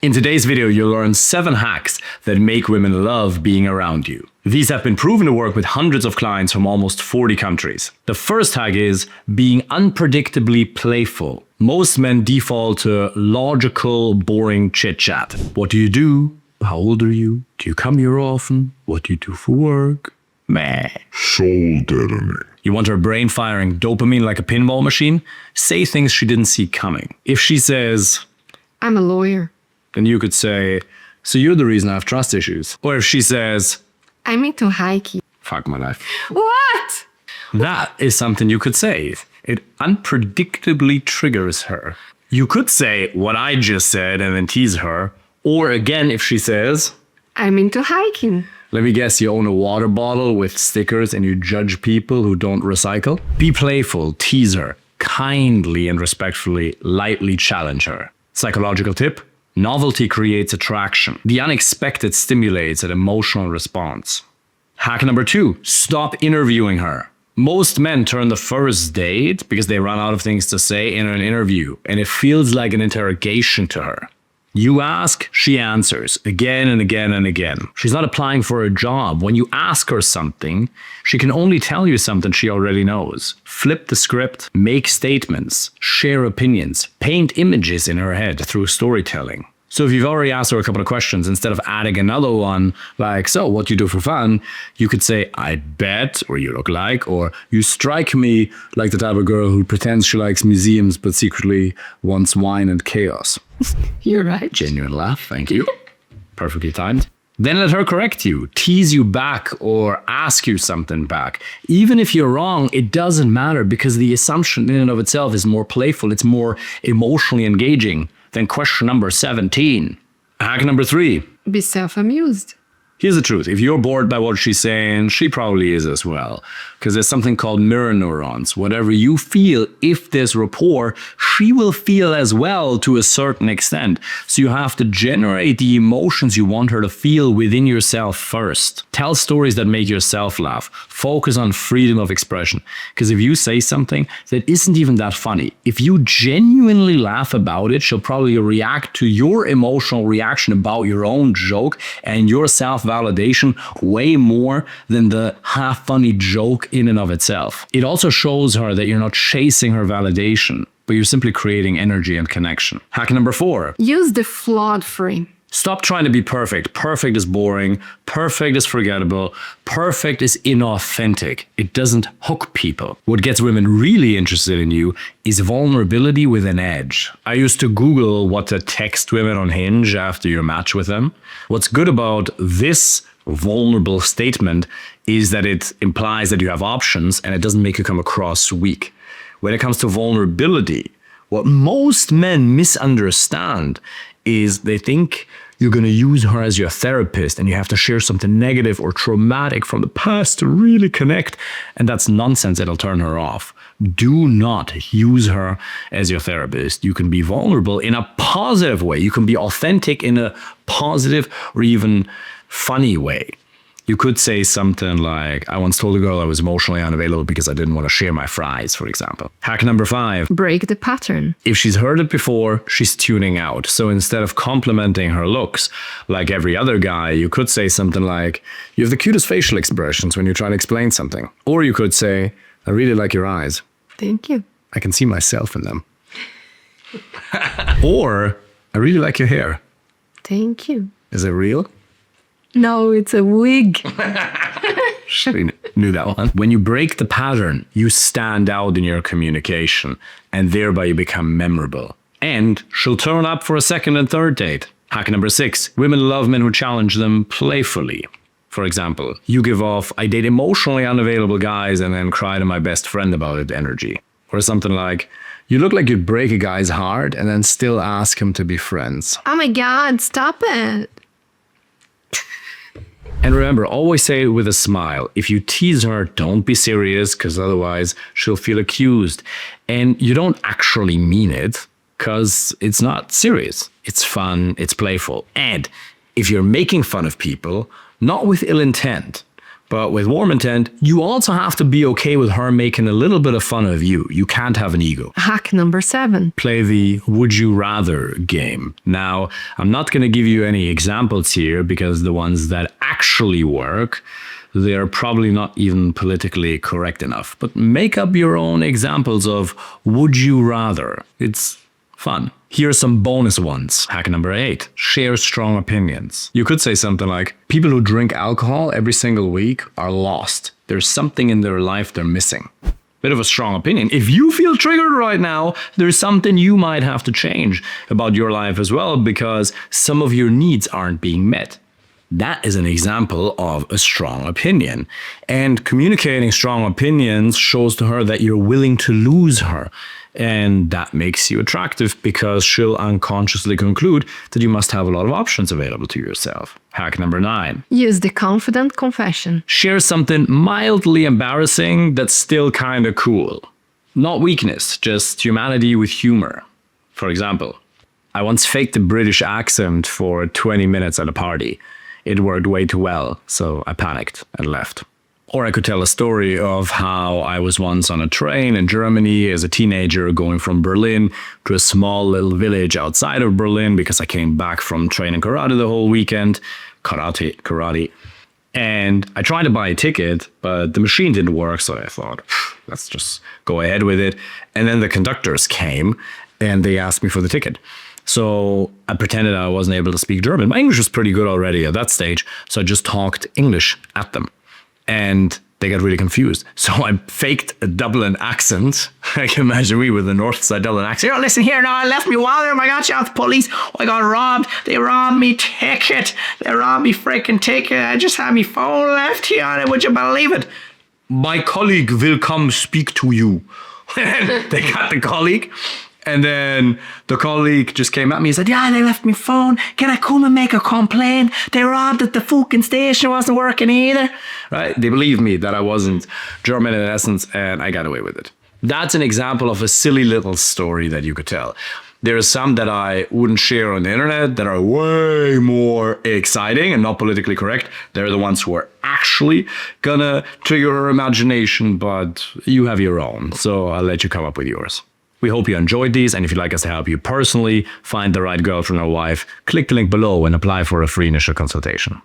In today's video, you'll learn 7 hacks that make women love being around you. These have been proven to work with hundreds of clients from almost 40 countries. The first hack is being unpredictably playful. Most men default to logical, boring chit-chat. What do you do? How old are you? Do you come here often? What do you do for work? Meh. Soul deadening. You want her brain firing dopamine like a pinball machine? Say things she didn't see coming. If she says, I'm a lawyer. then you could say, so you're the reason I have trust issues. Or if she says, I'm into hiking. fuck my life. What? That is something you could say. It unpredictably triggers her. You could say what I just said and then tease her. Or again, if she says, I'm into hiking. let me guess, you own a water bottle with stickers and you judge people who don't recycle? Be playful, tease her, kindly and respectfully, lightly challenge her. Psychological tip: novelty creates attraction. The unexpected stimulates an emotional response. Hack number 2, stop interviewing her. Most men turn the first date because they run out of things to say in an interview, and it feels like an interrogation to her. You ask, she answers, again and again and again. She's not applying for a job. When you ask her something, she can only tell you something she already knows. Flip the script, make statements, share opinions, paint images in her head through storytelling. So if you've already asked her a couple of questions, instead of adding another one, like, so what do you do for fun? You could say, I bet, or you look like, or you strike me like the type of girl who pretends she likes museums but secretly wants wine and chaos. You're right. Genuine laugh, thank you. Perfectly timed. Then let her correct you, tease you back, or ask you something back. Even if you're wrong, it doesn't matter because the assumption in and of itself is more playful, it's more emotionally engaging than question number 17. Hack number 3. Be self-amused. Here's the truth. If you're bored by what she's saying, she probably is as well. Because there's something called mirror neurons. Whatever you feel, if there's rapport, she will feel as well to a certain extent. So you have to generate the emotions you want her to feel within yourself first. Tell stories that make yourself laugh. Focus on freedom of expression. Because if you say something that isn't even that funny, if you genuinely laugh about it, she'll probably react to your emotional reaction about your own joke and your self-validation way more than the half funny joke in and of itself. It also shows her that you're not chasing her validation, but you're simply creating energy and connection. Hack number 4. Use the flawed frame. Stop trying to be perfect. Perfect is boring. Perfect is forgettable. Perfect is inauthentic. It doesn't hook people. What gets women really interested in you is vulnerability with an edge. I used to Google what to text women on Hinge after your match with them. What's good about this vulnerable statement is that it implies that you have options and it doesn't make you come across weak. When it comes to vulnerability, what most men misunderstand is they think you're going to use her as your therapist and you have to share something negative or traumatic from the past to really connect. And that's nonsense. It'll turn her off. Do not use her as your therapist. You can be vulnerable in a positive way. You can be authentic in a positive or even funny way. You could say something like, I once told a girl I was emotionally unavailable because I didn't want to share my fries, for example. Hack number 5. Break the pattern. If she's heard it before, she's tuning out. So instead of complimenting her looks like every other guy, you could say something like, you have the cutest facial expressions when you try to explain something. Or you could say, I really like your eyes. Thank you. I can see myself in them. Or, I really like your hair. Thank you. Is it real? No, it's a wig. We knew that one. When you break the pattern, you stand out in your communication and thereby you become memorable. And she'll turn up for a second and third date. Hack number 6. Women love men who challenge them playfully. For example, you give off, I date emotionally unavailable guys and then cry to my best friend about it energy. Or something like, you look like you'd break a guy's heart and then still ask him to be friends. Oh my God, stop it. And remember, always say it with a smile. If you tease her, don't be serious, because otherwise she'll feel accused. And you don't actually mean it, because it's not serious. It's fun, it's playful. And if you're making fun of people, not with ill intent, But with warm intent, you also have to be okay with her making a little bit of fun of you. You can't have an ego. Hack number 7. Play the would you rather game. Now, I'm not going to give you any examples here because the ones that actually work, they're probably not even politically correct enough. But make up your own examples of would you rather. It's fun. Here are some bonus ones. Hack number 8. Share strong opinions. You could say something like, people who drink alcohol every single week are lost. There's something in their life they're missing. Bit of a strong opinion. If you feel triggered right now, there's something you might have to change about your life as well because some of your needs aren't being met. That is an example of a strong opinion. And communicating strong opinions shows to her that you're willing to lose her. And that makes you attractive because she'll unconsciously conclude that you must have a lot of options available to yourself. Hack number 9. Use the confident confession. Share something mildly embarrassing that's still kind of cool. Not weakness, just humanity with humor. For example, I once faked a British accent for 20 minutes at a party. It worked way too well, so I panicked and left. Or I could tell a story of how I was once on a train in Germany as a teenager going from Berlin to a small little village outside of Berlin because I came back from training karate the whole weekend. Karate. And I tried to buy a ticket, but the machine didn't work, so I thought, let's just go ahead with it. And then the conductors came and they asked me for the ticket. So I pretended I wasn't able to speak German. My English was pretty good already at that stage, so I just talked English at them. And they got really confused. So I faked a Dublin accent. I can imagine me with the north side Dublin accent. Oh, listen here, now I left me wallet. I got you out the police. I got robbed. They robbed me ticket. They robbed me freaking ticket. I just had me phone left here on it. Would you believe it? My colleague will come speak to you. They got the colleague. And then the colleague just came at me and said, yeah, they left me phone. Can I come and make a complaint? They robbed at the fucking station. Wasn't working either. Right? They believed me that I wasn't German in essence, and I got away with it. That's an example of a silly little story that you could tell. There are some that I wouldn't share on the internet that are way more exciting and not politically correct. They're the ones who are actually gonna trigger her imagination, but you have your own. So I'll let you come up with yours. We hope you enjoyed these, and if you'd like us to help you personally find the right girlfriend or wife, click the link below and apply for a free initial consultation.